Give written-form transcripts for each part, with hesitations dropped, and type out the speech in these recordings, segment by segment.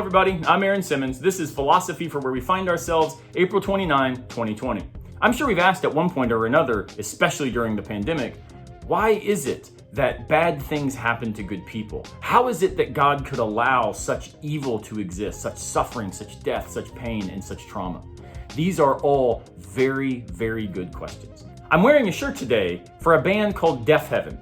everybody, I'm Simmons. This is Philosophy for Where We Find Ourselves, April 29, 2020. I'm sure we've asked at one point or another, especially during the pandemic, why is it that bad things happen to good people? How is it that God could allow such evil to exist, such suffering, such death, such pain, and such trauma? These are all very, very good questions. I'm wearing a shirt today for a band called Deaf Heaven.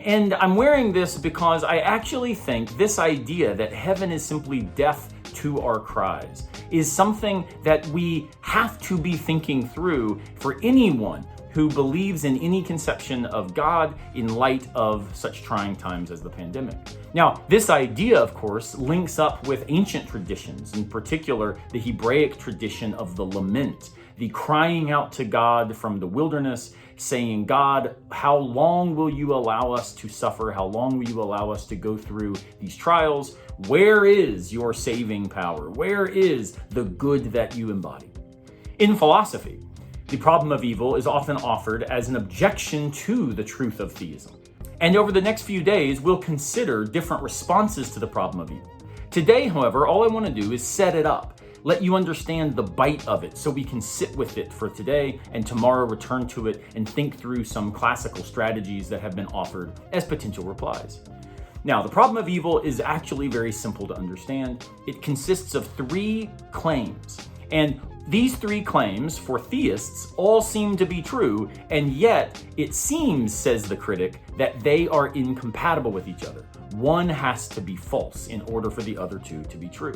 And I'm wearing this because I actually think this idea that heaven is simply deaf to our cries is something that we have to be thinking through for anyone who believes in any conception of God in light of such trying times as the pandemic. Now, this idea, of course, links up with ancient traditions, in particular the Hebraic tradition of the lament, the crying out to God from the wilderness, saying, God, how long will you allow us to suffer? How long will you allow us to go through these trials? Where is your saving power? Where is the good that you embody? In philosophy, the problem of evil is often offered as an objection to the truth of theism. And over the next few days, we'll consider different responses to the problem of evil. Today, however, all I want to do is set it up, let you understand the bite of it so we can sit with it for today and tomorrow return to it and think through some classical strategies that have been offered as potential replies. Now, the problem of evil is actually very simple to understand. It consists of three claims. And these three claims for theists all seem to be true, and yet it seems, says the critic, that they are incompatible with each other. One has to be false in order for the other two to be true.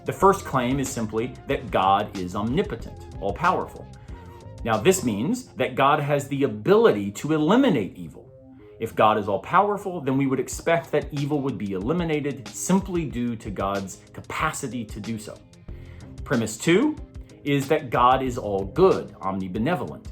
The first claim is simply that God is omnipotent, all-powerful. Now, this means that God has the ability to eliminate evil. If God is all-powerful, then we would expect that evil would be eliminated simply due to God's capacity to do so. Premise 2 is that God is all good, omnibenevolent.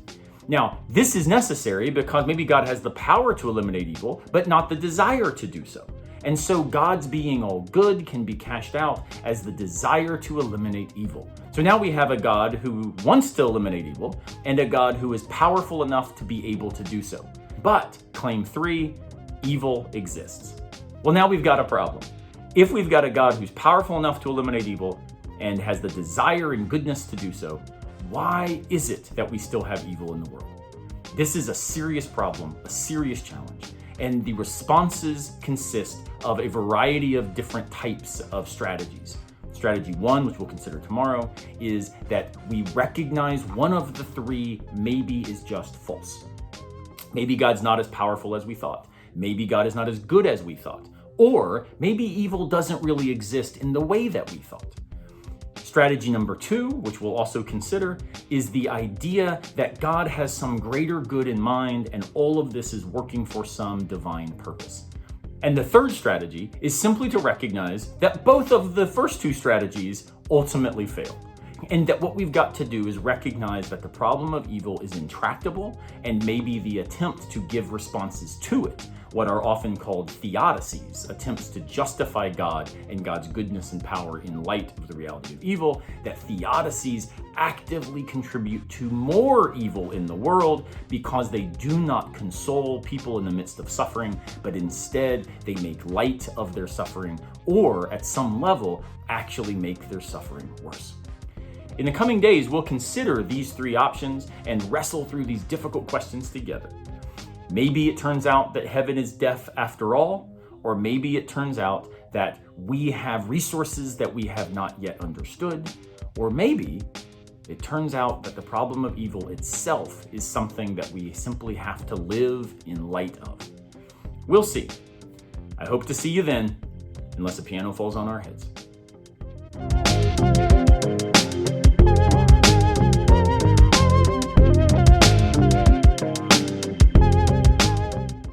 Now, this is necessary because maybe God has the power to eliminate evil, but not the desire to do so. And so God's being all good can be cashed out as the desire to eliminate evil. So now we have a God who wants to eliminate evil and a God who is powerful enough to be able to do so. But claim 3, evil exists. Well, now we've got a problem. If we've got a God who's powerful enough to eliminate evil and has the desire and goodness to do so, why is it that we still have evil in the world? This is a serious problem, a serious challenge, and the responses consist of a variety of different types of strategies. Strategy 1, which we'll consider tomorrow, is that we recognize one of the three maybe is just false. Maybe God's not as powerful as we thought. Maybe God is not as good as we thought. Or maybe evil doesn't really exist in the way that we thought. Strategy number 2, which we'll also consider, is the idea that God has some greater good in mind and all of this is working for some divine purpose. And the third strategy is simply to recognize that both of the first two strategies ultimately fail. And that what we've got to do is recognize that the problem of evil is intractable and maybe the attempt to give responses to it, what are often called theodicies, attempts to justify God and God's goodness and power in light of the reality of evil, that theodicies actively contribute to more evil in the world because they do not console people in the midst of suffering, but instead they make light of their suffering or at some level actually make their suffering worse. In the coming days, we'll consider these three options and wrestle through these difficult questions together. Maybe it turns out that heaven is deaf after all, or maybe it turns out that we have resources that we have not yet understood, or maybe it turns out that the problem of evil itself is something that we simply have to live in light of. We'll see. I hope to see you then, unless a piano falls on our heads.